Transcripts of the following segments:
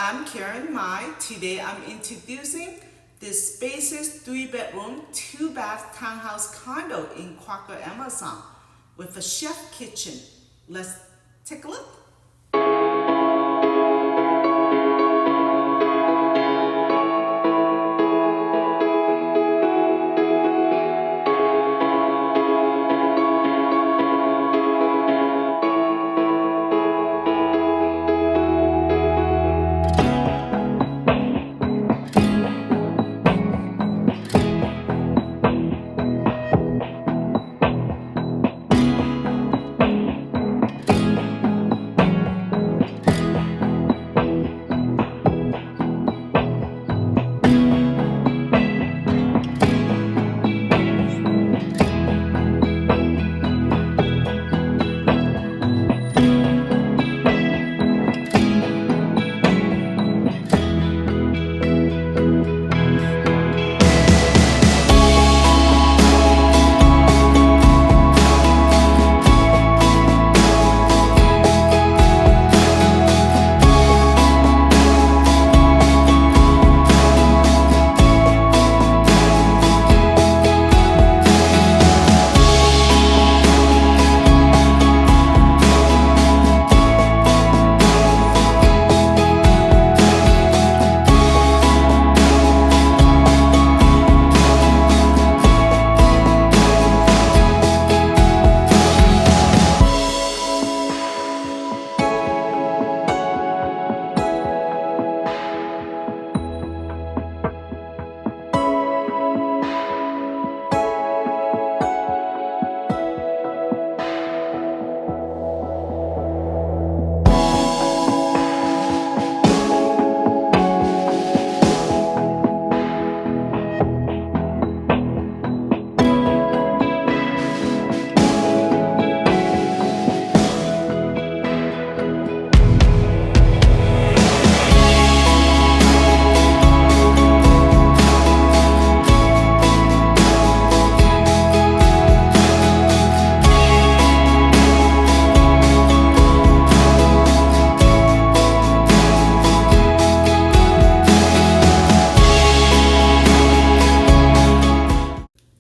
I'm Karen Mai. Today I'm introducing this spacious 3-bedroom, 2-bath townhouse condo in Crocker, Amazon with a chef kitchen. Let's take a look.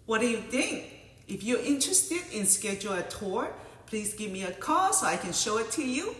What do you think? If you're interested in schedule a tour, please give me a call so I can show it to you.